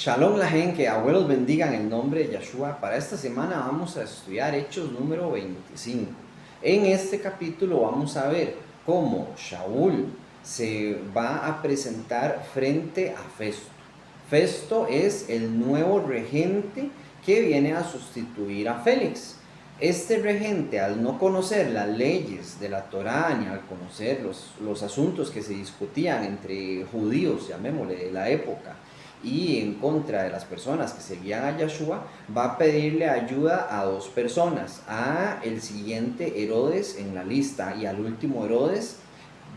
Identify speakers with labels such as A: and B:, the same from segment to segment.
A: Shalom la gente, que abuelos bendigan el nombre de Yeshua. Para esta semana vamos a estudiar Hechos número 25. En este capítulo vamos a ver cómo Shaul se va a presentar frente a Festo. Festo es el nuevo regente que viene a sustituir a Félix. Este regente, al no conocer las leyes de la Torá ni al conocer los asuntos que se discutían entre judíos, llamémosle, de la época, y en contra de las personas que seguían a Yeshua, va a pedirle ayuda a dos personas, a el siguiente Herodes en la lista y al último Herodes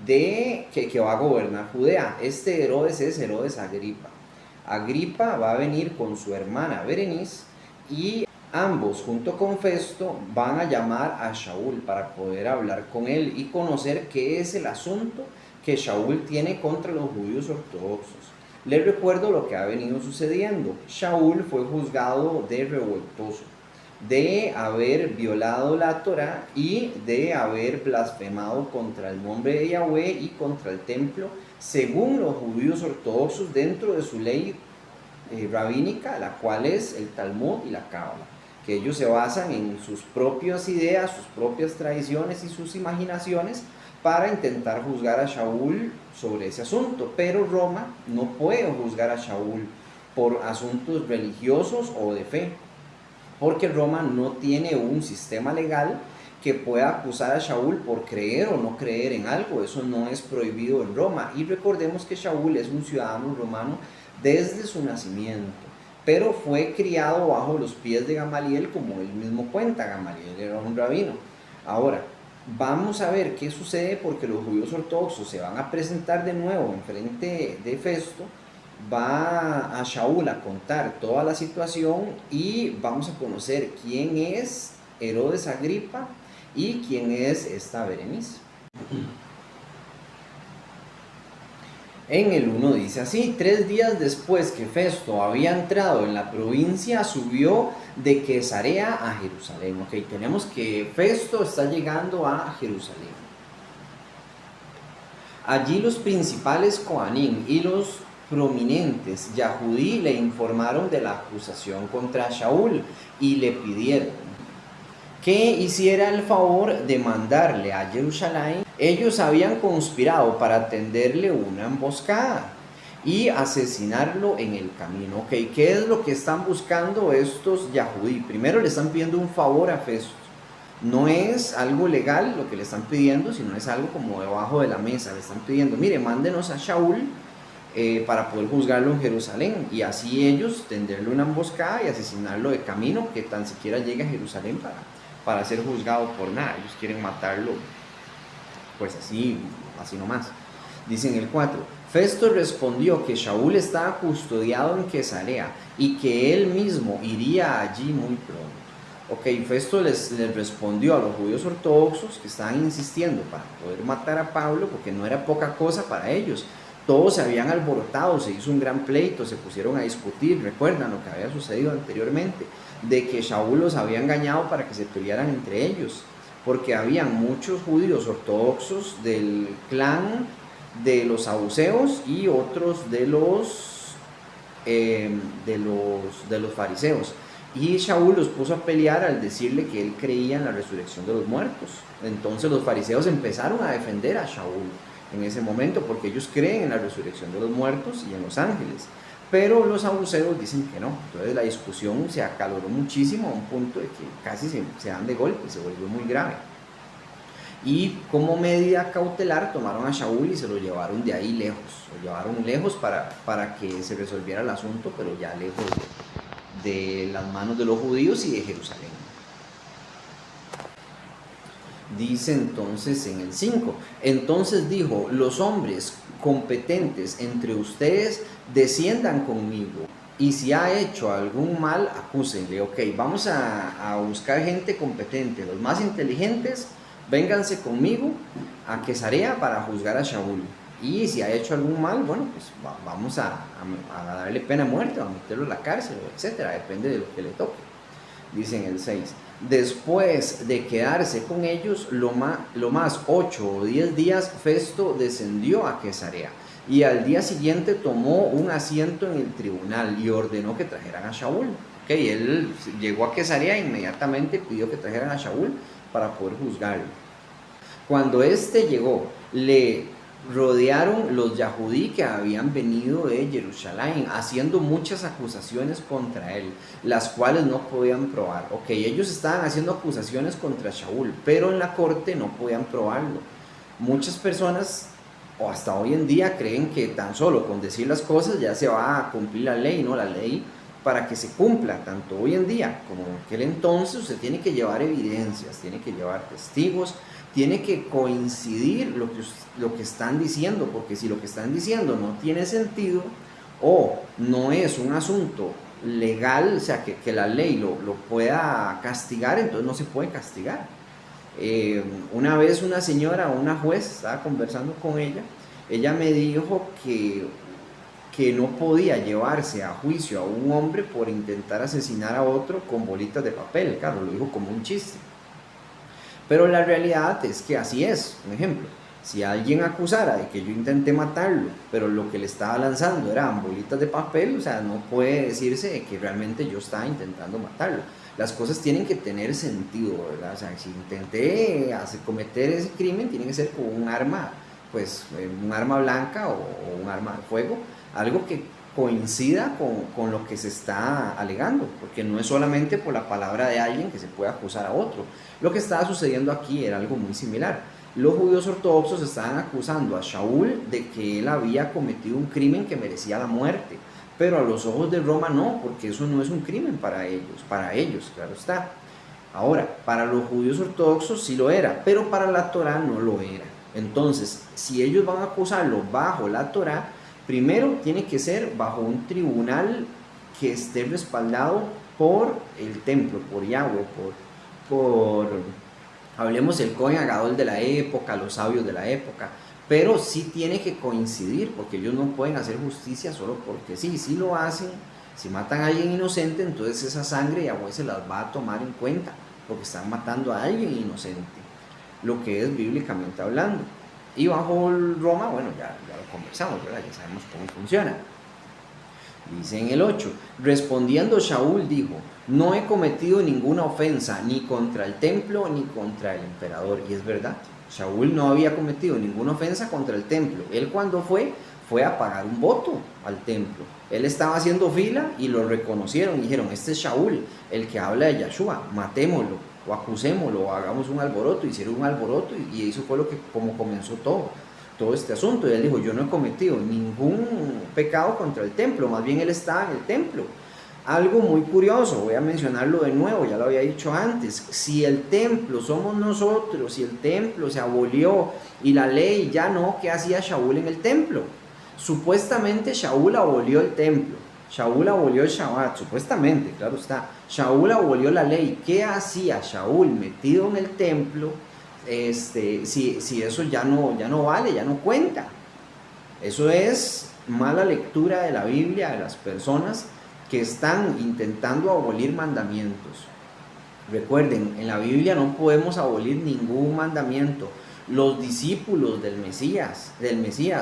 A: que va a gobernar Judea. Este Herodes es Herodes Agripa. Agripa va a venir con su hermana Berenice y ambos junto con Festo van a llamar a Shaul para poder hablar con él y conocer qué es el asunto que Shaul tiene contra los judíos ortodoxos. Les recuerdo lo que ha venido sucediendo. Shaul fue juzgado de revoltoso, de haber violado la Torá y de haber blasfemado contra el nombre de Yahweh y contra el templo, según los judíos ortodoxos dentro de su ley rabínica, la cual es el Talmud y la Cábala, que ellos se basan en sus propias ideas, sus propias tradiciones y sus imaginaciones para intentar juzgar a Shaul sobre ese asunto. Pero Roma no puede juzgar a Shaul por asuntos religiosos o de fe, porque Roma no tiene un sistema legal que pueda acusar a Shaul por creer o no creer en algo. Eso no es prohibido en Roma. Y recordemos que Shaul es un ciudadano romano desde su nacimiento, pero fue criado bajo los pies de Gamaliel, como él mismo cuenta. Gamaliel era un rabino. Ahora, vamos a ver qué sucede, porque los judíos ortodoxos se van a presentar de nuevo en frente de Festo. Va a Shaul a contar toda la situación y vamos a conocer quién es Herodes Agripa y quién es esta Berenice. En el 1 dice así: 3 días después que Festo había entrado en la provincia, subió de Cesarea a Jerusalén. Ok, tenemos que Festo está llegando a Jerusalén. Allí los principales Coanín y los prominentes Yahudí le informaron de la acusación contra Shaul y le pidieron que hiciera el favor de mandarle a Jerusalén. Ellos habían conspirado para tenderle una emboscada y asesinarlo en el camino. Ok, ¿qué es lo que están buscando estos Yahudí? Primero le están pidiendo un favor a Festo. No es algo legal lo que le están pidiendo, sino es algo como debajo de la mesa. Le están pidiendo: mire, mándenos a Shaul para poder juzgarlo en Jerusalén, y así ellos tenderle una emboscada y asesinarlo de camino, que tan siquiera llegue a Jerusalén para ser juzgado por nada. Ellos quieren matarlo pues así nomás. Dice en el 4: Festo respondió que Shaul estaba custodiado en Cesarea y que él mismo iría allí muy pronto. Ok, Festo les respondió a los judíos ortodoxos que estaban insistiendo para poder matar a Pablo, porque no era poca cosa para ellos. Todos se habían alborotado, se hizo un gran pleito, se pusieron a discutir. Recuerdan lo que había sucedido anteriormente, de que Shaul los había engañado para que se pelearan entre ellos, porque habían muchos judíos ortodoxos del clan de los saduceos y otros de los fariseos. Y Shaul los puso a pelear al decirle que él creía en la resurrección de los muertos. Entonces los fariseos empezaron a defender a Shaul en ese momento, porque ellos creen en la resurrección de los muertos y en los ángeles. Pero los saduceos dicen que no. Entonces la discusión se acaloró muchísimo, a un punto de que casi se dan de golpe, se volvió muy grave. Y como medida cautelar tomaron a Shaul y se lo llevaron de ahí lejos. Lo llevaron lejos para que se resolviera el asunto, pero ya lejos de las manos de los judíos y de Jerusalén. Dice entonces en el 5: entonces dijo: los hombres competentes entre ustedes desciendan conmigo, y si ha hecho algún mal, acúsenle. Ok, vamos a buscar gente competente, los más inteligentes, vénganse conmigo a Cesarea para juzgar a Shaul. Y si ha hecho algún mal, bueno, pues vamos a darle pena de muerte, a meterlo en la cárcel, etcétera, depende de lo que le toque. Dice en el 6: después de quedarse con ellos lo más 8 o 10 días, Festo descendió a Cesarea. y al día siguiente tomó un asiento en el tribunal y ordenó que trajeran a Shaul. Okay, él llegó a Cesarea e inmediatamente pidió que trajeran a Shaul para poder juzgarlo. Cuando este llegó, le rodearon los yahudí que habían venido de Jerusalén, haciendo muchas acusaciones contra él, las cuales no podían probar. Ok, ellos estaban haciendo acusaciones contra Shaul, pero en la corte no podían probarlo. Muchas personas, o hasta hoy en día, creen que tan solo con decir las cosas ya se va a cumplir la ley, ¿no? La ley, para que se cumpla, tanto hoy en día como en aquel entonces, usted tiene que llevar evidencias, tiene que llevar testigos, tiene que coincidir lo que están diciendo, porque si lo que están diciendo no tiene sentido o no es un asunto legal, o sea, que la ley lo pueda castigar, entonces no se puede castigar. Una vez una señora, una juez, estaba conversando con ella me dijo que no podía llevarse a juicio a un hombre por intentar asesinar a otro con bolitas de papel. Claro, lo dijo como un chiste. Pero la realidad es que así es. Un ejemplo, si alguien acusara de que yo intenté matarlo, pero lo que le estaba lanzando eran bolitas de papel, o sea, no puede decirse que realmente yo estaba intentando matarlo. Las cosas tienen que tener sentido, ¿verdad? O sea, si intenté cometer ese crimen, tiene que ser con un arma, pues un arma blanca o un arma de fuego, algo que coincida con lo que se está alegando, porque no es solamente por la palabra de alguien que se puede acusar a otro. Lo que estaba sucediendo aquí era algo muy similar. Los judíos ortodoxos estaban acusando a Shaul de que él había cometido un crimen que merecía la muerte, pero a los ojos de Roma no, porque eso no es un crimen para ellos, claro está. Ahora, para los judíos ortodoxos sí lo era, pero para la Torá no lo era. Entonces, si ellos van a acusarlo bajo la Torá, primero tiene que ser bajo un tribunal que esté respaldado por el templo, por Yahweh, hablemos el Cohen Agadol de la época, los sabios de la época, pero sí tiene que coincidir, porque ellos no pueden hacer justicia solo porque sí, si lo hacen, si matan a alguien inocente, entonces esa sangre Yahweh se las va a tomar en cuenta, porque están matando a alguien inocente, lo que es bíblicamente hablando. Y bajo el Roma, bueno, ya lo conversamos, ¿verdad? Ya sabemos cómo funciona. Dice en el 8, respondiendo Shaul dijo, no he cometido ninguna ofensa ni contra el templo ni contra el emperador. Y es verdad, Shaul no había cometido ninguna ofensa contra el templo. Él cuando fue a pagar un voto al templo. Él estaba haciendo fila y lo reconocieron y dijeron, este es Shaul, el que habla de Yahshua, matémoslo o acusémoslo o hagamos un alboroto. Hicieron un alboroto y eso fue como comenzó todo este asunto. Y él dijo, yo no he cometido ningún pecado contra el templo, más bien él estaba en el templo. Algo muy curioso, voy a mencionarlo de nuevo, ya lo había dicho antes, si el templo somos nosotros, si el templo se abolió y la ley ya no, ¿qué hacía Shaul en el templo? Supuestamente Shaul abolió el templo, Shaul abolió el Shabbat, supuestamente, claro está, Shaul abolió la ley. ¿Qué hacía Shaul metido en el templo? Si eso ya no vale, ya no cuenta. Eso es mala lectura de la Biblia de las personas que están intentando abolir mandamientos. Recuerden, en la Biblia no podemos abolir ningún mandamiento. Los discípulos del Mesías,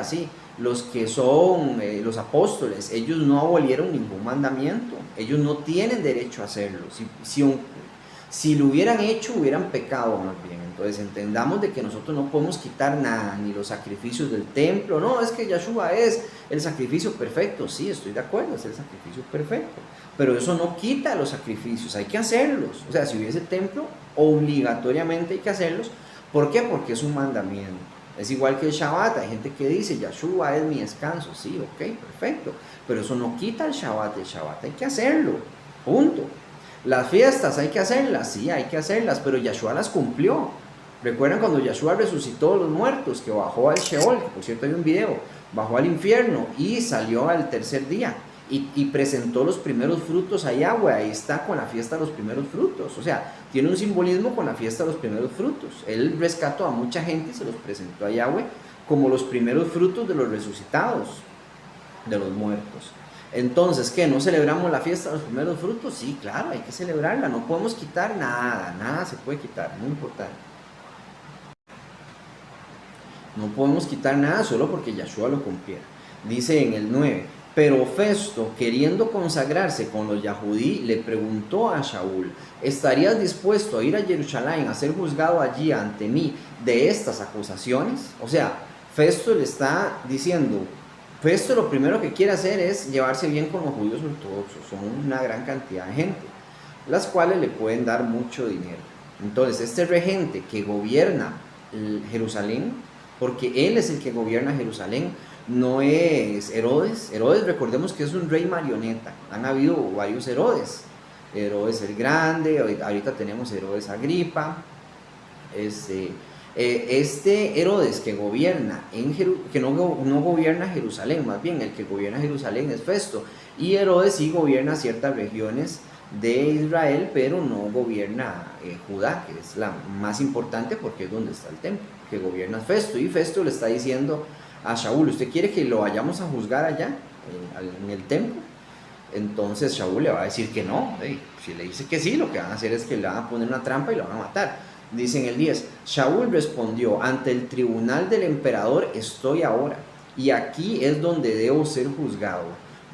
A: sí, los que son los apóstoles, ellos no abolieron ningún mandamiento. Ellos no tienen derecho a hacerlo. Si lo hubieran hecho, hubieran pecado más bien. Entonces entendamos de que nosotros no podemos quitar nada, ni los sacrificios del templo. No, es que Yahshua es el sacrificio perfecto. Sí, estoy de acuerdo, es el sacrificio perfecto. Pero eso no quita los sacrificios, hay que hacerlos. O sea, si hubiese templo, obligatoriamente hay que hacerlos. ¿Por qué? Porque es un mandamiento. Es igual que el Shabbat. Hay gente que dice, Yahshua es mi descanso. Sí, ok, perfecto. Pero eso no quita el Shabbat hay que hacerlo. Punto. Las fiestas hay que hacerlas, sí, hay que hacerlas, pero Yahshua las cumplió. ¿Recuerdan cuando Yahshua resucitó a los muertos, que bajó al Sheol, que por cierto hay un video, bajó al infierno y salió al tercer día y presentó los primeros frutos a Yahweh? Ahí está con la fiesta de los primeros frutos, o sea, tiene un simbolismo con la fiesta de los primeros frutos. Él rescató a mucha gente y se los presentó a Yahweh como los primeros frutos de los resucitados, de los muertos. Entonces, ¿qué? ¿No celebramos la fiesta de los primeros frutos? Sí, claro, hay que celebrarla, no podemos quitar nada se puede quitar, muy importante. No podemos quitar nada solo porque Yahshua lo cumpliera. Dice en el 9, pero Festo, queriendo consagrarse con los Yahudí, le preguntó a Shaul, ¿estarías dispuesto a ir a Jerusalén a ser juzgado allí ante mí de estas acusaciones? O sea, Festo le está diciendo, Festo lo primero que quiere hacer es llevarse bien con los judíos ortodoxos, son una gran cantidad de gente, las cuales le pueden dar mucho dinero. Entonces, este regente que gobierna Jerusalén, porque él es el que gobierna Jerusalén, no es Herodes. Herodes, recordemos que es un rey marioneta. Han habido varios Herodes. Herodes el Grande, ahorita tenemos Herodes Agripa. Este Herodes que gobierna que no gobierna Jerusalén, más bien el que gobierna Jerusalén es Festo. Y Herodes sí gobierna ciertas regiones de Israel, pero no gobierna Judá, que es la más importante porque es donde está el templo, que gobierna Festo. Y Festo le está diciendo a Shaul, ¿usted quiere que lo vayamos a juzgar allá, en el templo? Entonces Shaul le va a decir que no. Si le dice que sí, lo que van a hacer es que le van a poner una trampa y lo van a matar. Dice en el 10, Shaul respondió, ante el tribunal del emperador estoy ahora, y aquí es donde debo ser juzgado.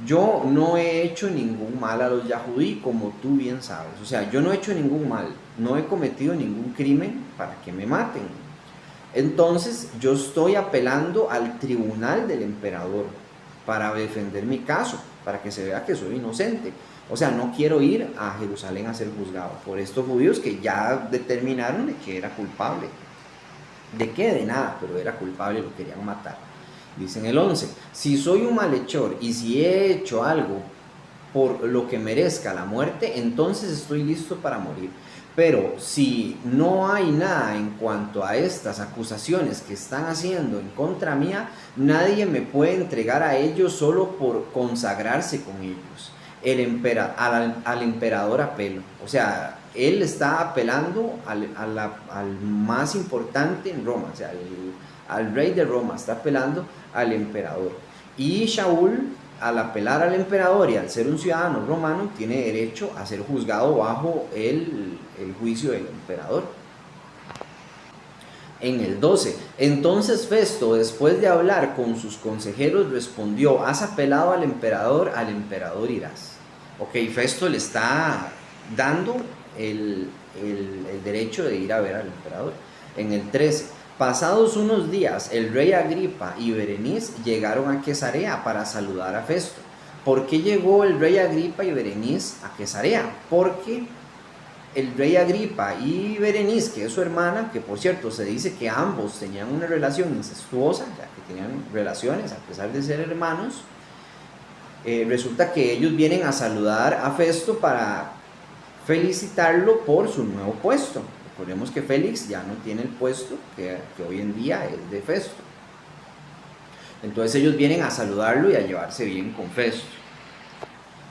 A: Yo no he hecho ningún mal a los Yahudí, como tú bien sabes. O sea, yo no he hecho ningún mal, no he cometido ningún crimen para que me maten. Entonces yo estoy apelando al tribunal del emperador para defender mi caso, para que se vea que soy inocente. O sea, no quiero ir a Jerusalén a ser juzgado por estos judíos que ya determinaron de que era culpable. ¿De qué? De nada, pero era culpable, lo querían matar. Dice en el 11, si soy un malhechor y si he hecho algo por lo que merezca la muerte, entonces estoy listo para morir. Pero si no hay nada en cuanto a estas acusaciones que están haciendo en contra mía, nadie me puede entregar a ellos solo por consagrarse con ellos. Al emperador apelo. O sea, él está apelando al más importante en Roma, o sea, al rey de Roma, está apelando al emperador. Y Shaul, al apelar al emperador y al ser un ciudadano romano, tiene derecho a ser juzgado bajo el juicio del emperador. En el 12, entonces Festo, después de hablar con sus consejeros, respondió, has apelado al emperador irás. Ok, Festo le está dando el derecho de ir a ver al emperador. En el 13, pasados unos días, el rey Agripa y Berenice llegaron a Cesarea para saludar a Festo. ¿Por qué llegó el rey Agripa y Berenice a Cesarea? Porque el rey Agripa y Berenice, que es su hermana, que por cierto se dice que ambos tenían una relación incestuosa, ya que tenían relaciones a pesar de ser hermanos, resulta que ellos vienen a saludar a Festo para felicitarlo por su nuevo puesto. Recordemos que Félix ya no tiene el puesto que hoy en día es de Festo. Entonces ellos vienen a saludarlo y a llevarse bien con Festo.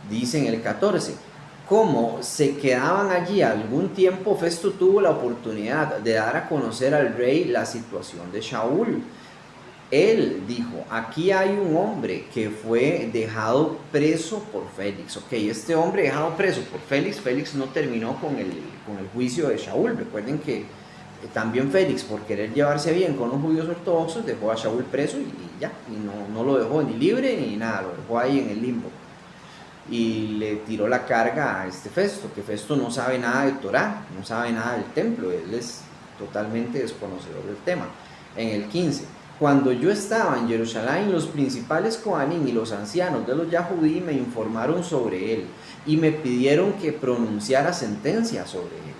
A: Dice en el 14, como se quedaban allí algún tiempo, Festo tuvo la oportunidad de dar a conocer al rey la situación de Shaul. Él dijo, aquí hay un hombre que fue dejado preso por Félix. Ok, este hombre dejado preso por Félix, Félix no terminó con el juicio de Shaul. Recuerden que también Félix, por querer llevarse bien con los judíos ortodoxos, dejó a Shaul preso y ya, y no lo dejó ni libre ni nada, lo dejó ahí en el limbo. Y le tiró la carga a este Festo, que Festo no sabe nada de Torá, no sabe nada del templo, él es totalmente desconocedor del tema. En el 15, cuando yo estaba en Jerusalén, los principales Cohanim y los ancianos de los Yahudí me informaron sobre él y me pidieron que pronunciara sentencia sobre él.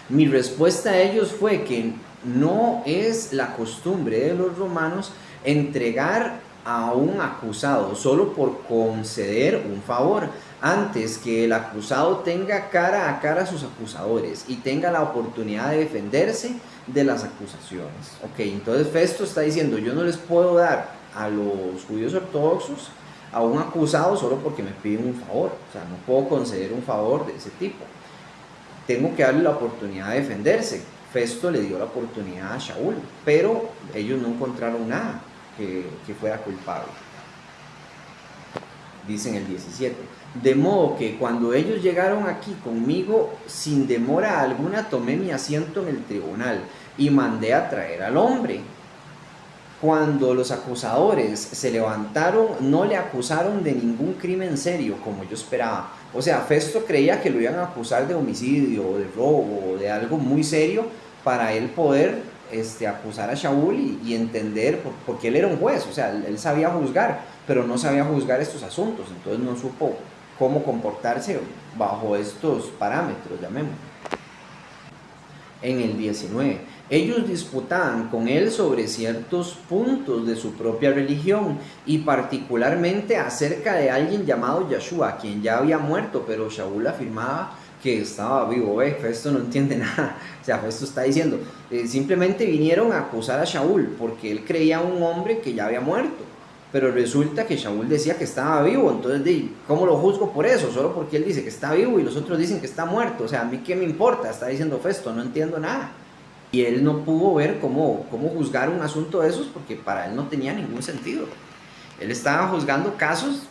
A: Mi respuesta a ellos fue que no es la costumbre de los romanos entregar a un acusado solo por conceder un favor, antes que el acusado tenga cara a cara a sus acusadores y tenga la oportunidad de defenderse de las acusaciones. Ok, entonces Festo está diciendo, yo no les puedo dar a los judíos ortodoxos a un acusado solo porque me piden un favor, o sea, no puedo conceder un favor de ese tipo, tengo que darle la oportunidad de defenderse. Festo le dio la oportunidad a Shaul, pero ellos no encontraron nada que fuera culpable. Dice en el 17, de modo que cuando ellos llegaron aquí conmigo, sin demora alguna tomé mi asiento en el tribunal y mandé a traer al hombre. Cuando los acusadores se levantaron, no le acusaron de ningún crimen serio, como yo esperaba. O sea, Festo creía que lo iban a acusar de homicidio, o de robo, o de algo muy serio, para él poder acusar a Shaul y entender, porque él era un juez, o sea, él sabía juzgar, pero no sabía juzgar estos asuntos, entonces no supo cómo comportarse bajo estos parámetros, llamémoslo. En el 19. Ellos disputaban con él sobre ciertos puntos de su propia religión y particularmente acerca de alguien llamado Yeshua, quien ya había muerto, pero Shaul afirmaba que estaba vivo. Festo no entiende nada. O sea, Festo está diciendo, simplemente vinieron a acusar a Shaul porque él creía un hombre que ya había muerto. Pero resulta que Shaul decía que estaba vivo, entonces, ¿cómo lo juzgo por eso? Solo porque él dice que está vivo y los otros dicen que está muerto. O sea, ¿a mí qué me importa? Está diciendo Festo, no entiendo nada. Y él no pudo ver cómo juzgar un asunto de esos porque para él no tenía ningún sentido. Él estaba juzgando casos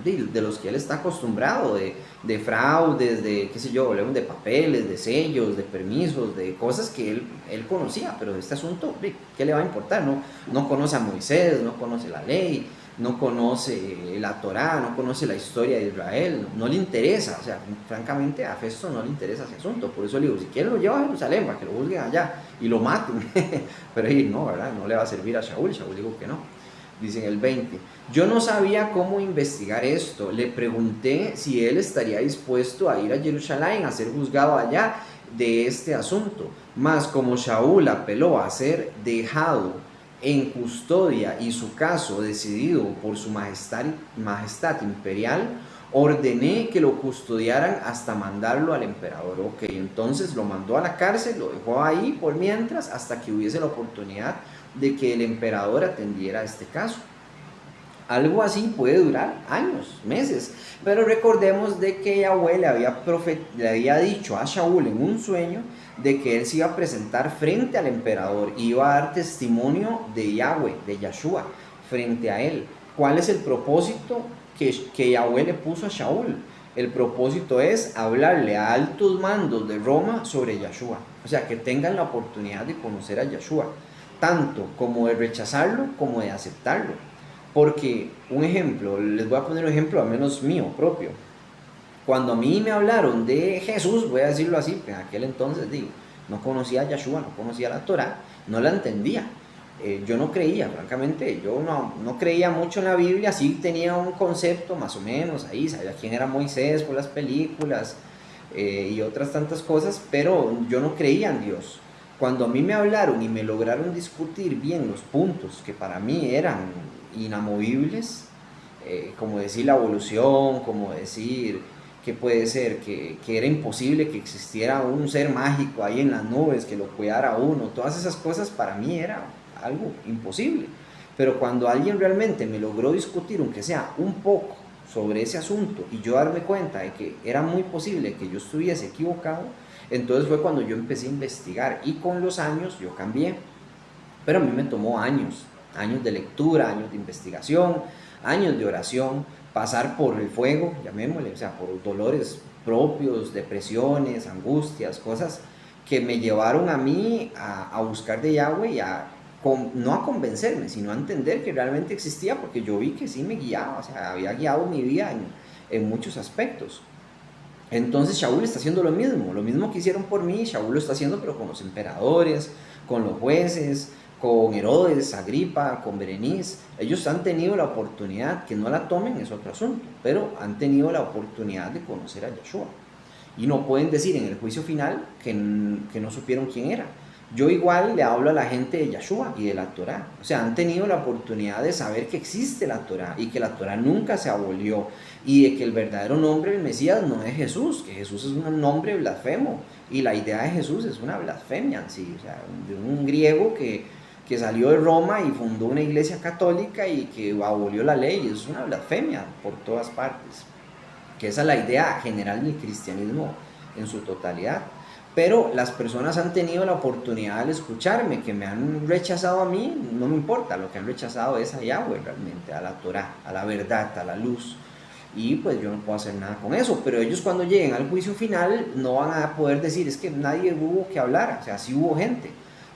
A: de los que él está acostumbrado, de fraudes, de qué sé yo, de papeles, de sellos, de permisos, de cosas que él conocía, pero de este asunto, ¿qué le va a importar? No conoce a Moisés, no conoce la ley, no conoce la Torá, no conoce la historia de Israel, no le interesa, o sea, francamente a Festo no le interesa ese asunto, por eso le digo, si quieren lo lleva a Jerusalén para que lo juzguen allá y lo maten, pero ahí no, ¿verdad? No le va a servir a Shaul dijo que no. Dice en el 20, yo no sabía cómo investigar esto, le pregunté si él estaría dispuesto a ir a Jerusalén a ser juzgado allá de este asunto, mas como Shaul apeló a ser dejado en custodia y su caso decidido por su majestad imperial, ordené que lo custodiaran hasta mandarlo al emperador. Ok, entonces lo mandó a la cárcel, lo dejó ahí por mientras hasta que hubiese la oportunidad de que el emperador atendiera este caso. Algo así puede durar años, meses, pero recordemos de que Yahweh le había dicho a Shaul en un sueño de que él se iba a presentar frente al emperador y iba a dar testimonio de Yahweh, de Yeshua, frente a él. ¿Cuál es el propósito que Yahweh le puso a Shaul? El propósito es hablarle a altos mandos de Roma sobre Yeshua, o sea, que tengan la oportunidad de conocer a Yeshua, tanto como de rechazarlo como de aceptarlo. Porque, un ejemplo, les voy a poner un ejemplo al menos mío propio. Cuando a mí me hablaron de Jesús, voy a decirlo así, en aquel entonces no conocía a Yeshua, no conocía la Torah, no la entendía. Yo no creía, francamente, yo no creía mucho en la Biblia, sí tenía un concepto más o menos ahí, sabía quién era Moisés por las películas y otras tantas cosas, pero yo no creía en Dios. Cuando a mí me hablaron y me lograron discutir bien los puntos que para mí eran inamovibles, como decir la evolución, como decir que puede ser, que era imposible que existiera un ser mágico ahí en las nubes que lo cuidara a uno, todas esas cosas para mí era algo imposible. Pero cuando alguien realmente me logró discutir, aunque sea un poco, sobre ese asunto y yo darme cuenta de que era muy posible que yo estuviese equivocado, entonces fue cuando yo empecé a investigar y con los años yo cambié. Pero a mí me tomó años, años de lectura, años de investigación, años de oración, pasar por el fuego, llamémosle, o sea, por dolores propios, depresiones, angustias, cosas que me llevaron a mí a buscar de Yahweh y no a convencerme, sino a entender que realmente existía, porque yo vi que sí me guiaba, o sea, había guiado mi vida en muchos aspectos. Entonces Shaul está haciendo lo mismo que hicieron por mí, Shaul lo está haciendo pero con los emperadores, con los jueces, con Herodes, Agripa, con Berenice. Ellos han tenido la oportunidad, que no la tomen es otro asunto, pero han tenido la oportunidad de conocer a Yeshua. Y no pueden decir en el juicio final que no supieron quién era. Yo igual le hablo a la gente de Yeshua y de la Torá. O sea, han tenido la oportunidad de saber que existe la Torá y que la Torá nunca se abolió y de que el verdadero nombre del Mesías no es Jesús, que Jesús es un nombre blasfemo y la idea de Jesús es una blasfemia, ¿sí? O sea, de un griego que salió de Roma y fundó una iglesia católica y que abolió la ley, es una blasfemia por todas partes, que esa es la idea general del cristianismo en su totalidad. Pero las personas han tenido la oportunidad de escucharme, que me han rechazado a mí, no me importa, lo que han rechazado es a Yahweh realmente, a la Torah, a la verdad, a la luz. Y pues yo no puedo hacer nada con eso, pero ellos cuando lleguen al juicio final no van a poder decir, es que nadie hubo que hablar, o sea, sí hubo gente,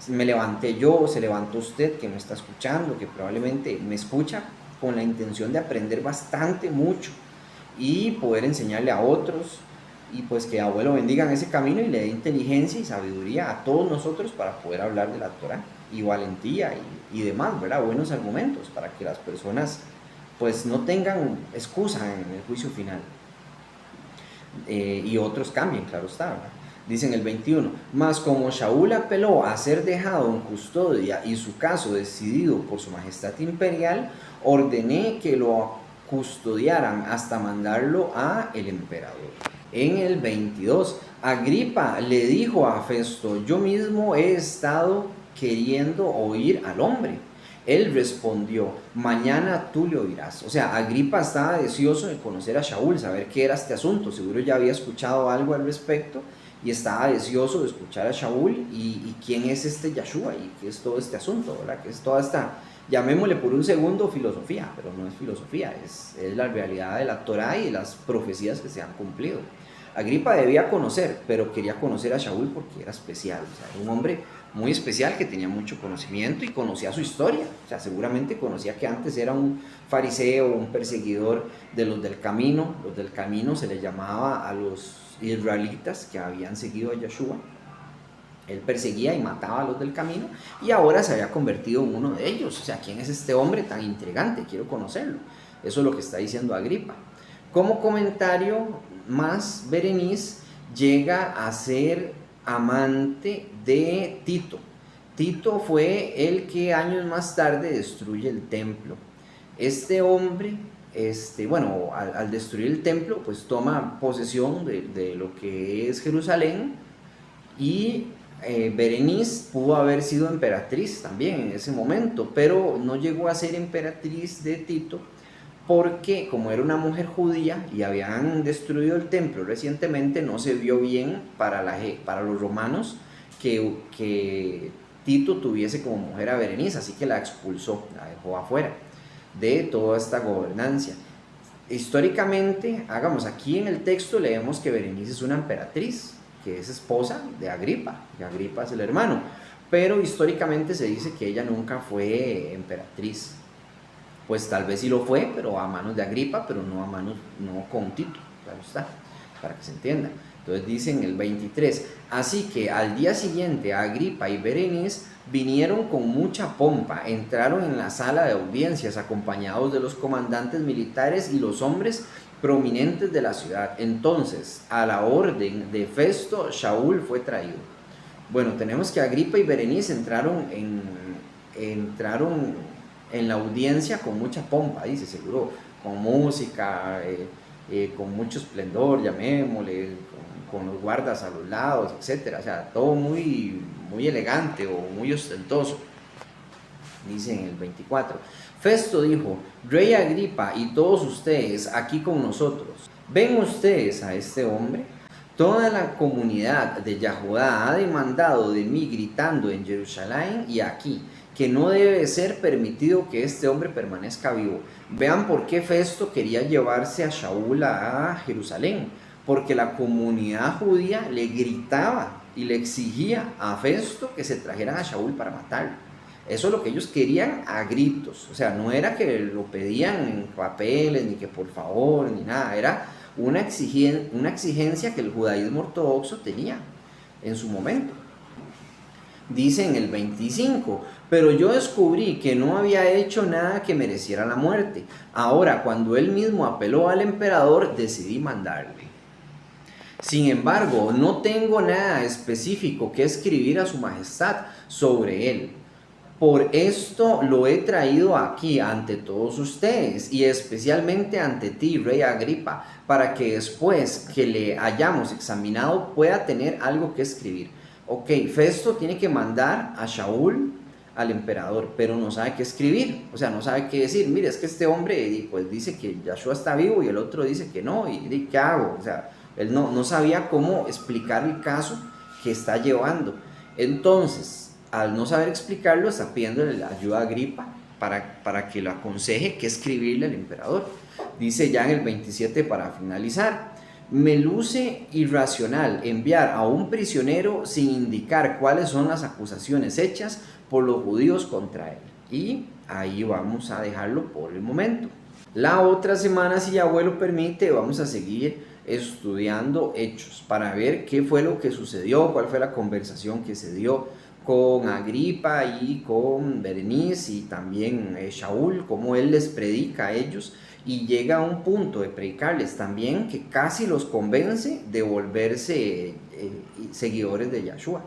A: me levanté yo, se levantó usted que me está escuchando, que probablemente me escucha con la intención de aprender bastante, mucho y poder enseñarle a otros y pues que abuelo bendiga en ese camino y le dé inteligencia y sabiduría a todos nosotros para poder hablar de la Torah y valentía y demás, ¿verdad? Buenos argumentos para que las personas pues no tengan excusa en el juicio final y otros cambien, claro está, ¿verdad? Dice en el 21, mas como Shaul apeló a ser dejado en custodia y su caso decidido por su majestad imperial, ordené que lo custodiaran hasta mandarlo a el emperador. En el 22, Agripa le dijo a Festo, yo mismo he estado queriendo oír al hombre. Él respondió, mañana tú le oirás. O sea, Agripa estaba deseoso de conocer a Shaul, saber qué era este asunto. Seguro ya había escuchado algo al respecto y estaba deseoso de escuchar a Shaul y quién es este Yahshua y qué es todo este asunto, ¿verdad? Que es toda esta, llamémosle por un segundo filosofía, pero no es filosofía, es la realidad de la Torah y de las profecías que se han cumplido. Agripa debía conocer, pero quería conocer a Shaul porque era especial, o sea, era un hombre muy especial que tenía mucho conocimiento y conocía su historia, o sea, seguramente conocía que antes era un fariseo, un perseguidor de los del camino se le llamaba a los israelitas que habían seguido a Yeshua. Él perseguía y mataba a los del camino y ahora se había convertido en uno de ellos. O sea, ¿quién es este hombre tan intrigante? Quiero conocerlo. Eso es lo que está diciendo Agripa. Como comentario más, Berenice llega a ser amante de Tito. Tito fue el que años más tarde destruye el templo. Este hombre, bueno, al destruir el templo, pues toma posesión de lo que es Jerusalén y Berenice pudo haber sido emperatriz también en ese momento, pero no llegó a ser emperatriz de Tito porque como era una mujer judía y habían destruido el templo recientemente, no se vio bien para los romanos que Tito tuviese como mujer a Berenice, así que la expulsó, la dejó afuera de toda esta gobernancia. Históricamente, hagamos aquí en el texto, leemos que Berenice es una emperatriz, que es esposa de Agripa, que Agripa es el hermano, pero históricamente se dice que ella nunca fue emperatriz. Pues tal vez sí lo fue, pero a manos de Agripa, pero no con Tito, claro está, para que se entienda. Entonces dice en el 23, así que al día siguiente Agripa y Berenice vinieron con mucha pompa, entraron en la sala de audiencias acompañados de los comandantes militares y los hombres prominentes de la ciudad. Entonces, a la orden de Festo, Shaul fue traído. Bueno, tenemos que Agripa y Berenice entraron en la audiencia con mucha pompa, dice, seguro, con música, con mucho esplendor, llamémosle, con los guardas a los lados, etcétera, o sea, todo muy, muy elegante o muy ostentoso. Dice en el 24, Festo dijo, Rey Agripa y todos ustedes aquí con nosotros, ¿ven ustedes a este hombre? Toda la comunidad de Yahudá ha demandado de mí gritando en Jerusalén y aquí, que no debe ser permitido que este hombre permanezca vivo. Vean por qué Festo quería llevarse a Shaul a Jerusalén, porque la comunidad judía le gritaba y le exigía a Festo que se trajeran a Shaul para matarlo. Eso es lo que ellos querían a gritos, o sea, no era que lo pedían en papeles, ni que por favor, ni nada, era una exigencia que el judaísmo ortodoxo tenía en su momento. Dice en el 25, pero yo descubrí que no había hecho nada que mereciera la muerte. Ahora, cuando él mismo apeló al emperador, decidí mandarle. Sin embargo, no tengo nada específico que escribir a su majestad sobre él. Por esto lo he traído aquí ante todos ustedes y especialmente ante ti, Rey Agripa, para que después que le hayamos examinado pueda tener algo que escribir. Ok, Festo tiene que mandar a Shaul al emperador, pero no sabe qué escribir, o sea, no sabe qué decir. Mire, es que este hombre pues dice que Yahshua está vivo y el otro dice que no, y ¿qué hago? O sea, él no sabía cómo explicar el caso que está llevando. Entonces, al no saber explicarlo, está pidiéndole la ayuda a Agripa para que lo aconseje qué escribirle al emperador. Dice ya en el 27 para finalizar, Me luce irracional enviar a un prisionero sin indicar cuáles son las acusaciones hechas por los judíos contra él. Y ahí vamos a dejarlo por el momento. La otra semana, si Yahweh lo permite, vamos a seguir estudiando Hechos para ver qué fue lo que sucedió, cuál fue la conversación que se dio con Agripa y con Berenice y también Shaul, cómo él les predica a ellos y llega a un punto de predicarles también que casi los convence de volverse seguidores de Yahshua.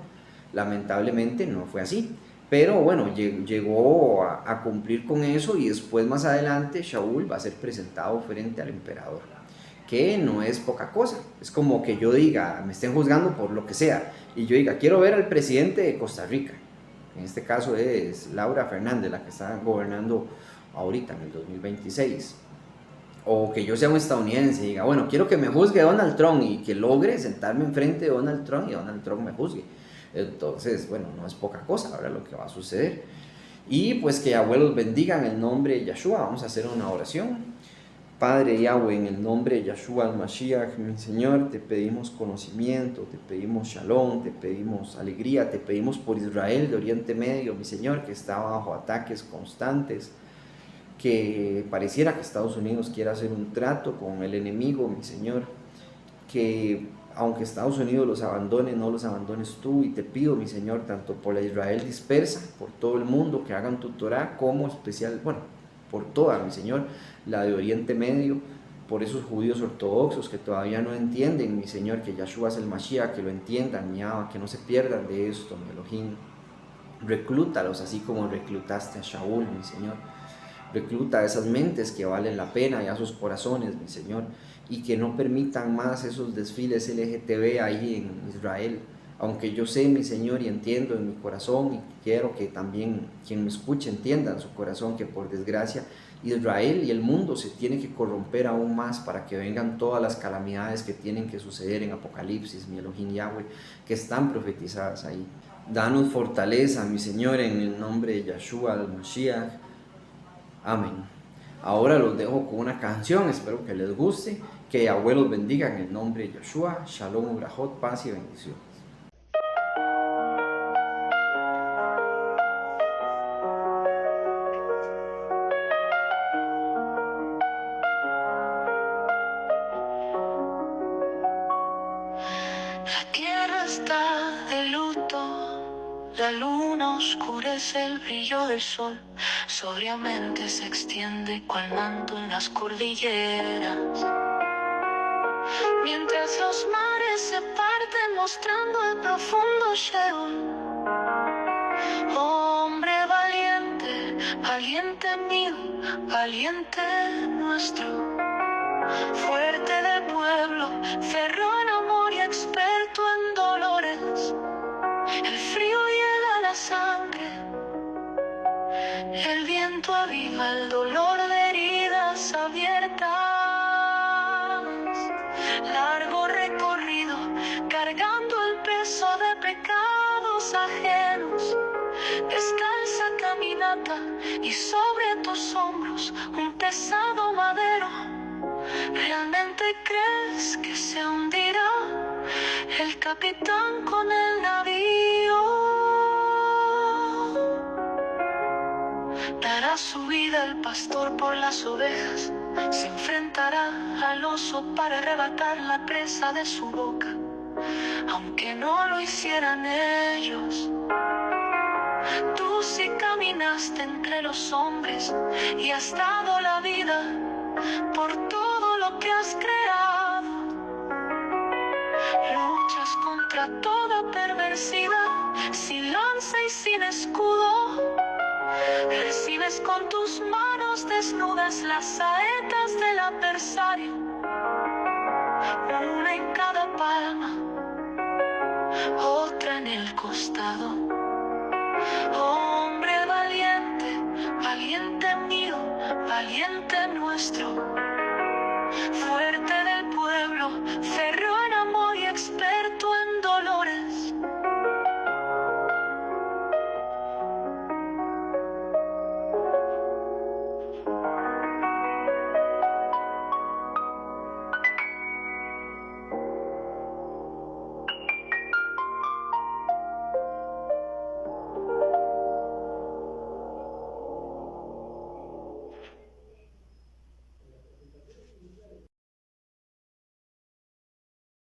A: Lamentablemente no fue así, pero bueno, llegó a cumplir con eso y después más adelante Shaul va a ser presentado frente al emperador, que no es poca cosa. Es como que yo diga, me estén juzgando por lo que sea, y yo diga, quiero ver al presidente de Costa Rica. En este caso es Laura Fernández, la que está gobernando ahorita en el 2026. O que yo sea un estadounidense y diga, bueno, quiero que me juzgue Donald Trump y que logre sentarme enfrente de Donald Trump y Donald Trump me juzgue. Entonces, bueno, no es poca cosa ahora lo que va a suceder. Y pues que abuelos bendigan el nombre de Yahshua. Vamos a hacer una oración. Padre Yahweh, en el nombre de Yahshua al-Mashiach, mi Señor, te pedimos conocimiento, te pedimos shalom, te pedimos alegría, te pedimos por Israel de Oriente Medio, mi Señor, que está bajo ataques constantes, que pareciera que Estados Unidos quiera hacer un trato con el enemigo, mi Señor, que aunque Estados Unidos los abandone, no los abandones tú, y te pido, mi Señor, tanto por la Israel dispersa, por todo el mundo, que hagan tu Torah, como especial, bueno, por toda, mi Señor, la de Oriente Medio, por esos judíos ortodoxos que todavía no entienden, mi Señor, que Yahshua es el Mashiach, que lo entiendan, mi Abba, que no se pierdan de esto, mi Elohim. Reclútalos así como reclutaste a Shaul, mi Señor. Recluta a esas mentes que valen la pena y a esos corazones, mi Señor, y que no permitan más esos desfiles LGTB ahí en Israel. Aunque yo sé, mi Señor, y entiendo en mi corazón, y quiero que también quien me escuche entienda en su corazón que por desgracia Israel y el mundo se tiene que corromper aún más para que vengan todas las calamidades que tienen que suceder en Apocalipsis, mi Elohim Yahweh, que están profetizadas ahí. Danos fortaleza, mi Señor, en el nombre de Yahshua al-Mashiach. Amén. Ahora los dejo con una canción, espero que les guste, que Yahweh los bendiga en el nombre de Yahshua. Shalom, Ubrahot, paz y bendiciones.
B: La tierra está de luto, la luna oscurece el brillo del sol, sobriamente se extiende cual manto en las cordilleras. Mientras los mares se parten mostrando el profundo Sheol. Hombre valiente, valiente mío, valiente nuestro, fuerte de pueblo, cerró en amor y experto en dolores. El frío hiela la sangre, el viento aviva el dolor de heridas abiertas. Largo recorrido, cargando el peso de pecados ajenos. Descalza caminata y sobre tus hombros un pesado madero. ¿Realmente crees que se hundirá el capitán con el navío? Dará su vida el pastor por las ovejas, se enfrentará al oso para arrebatar la presa de su boca, aunque no lo hicieran ellos. Tú sí caminaste entre los hombres y has dado la vida por todo lo que has creado. Luchas contra toda perversidad, sin lanza y sin escudo. Recibes con tus manos desnudas las saetas del adversario, una en cada palma, otra en el costado. Hombre valiente, valiente mío, valiente nuestro.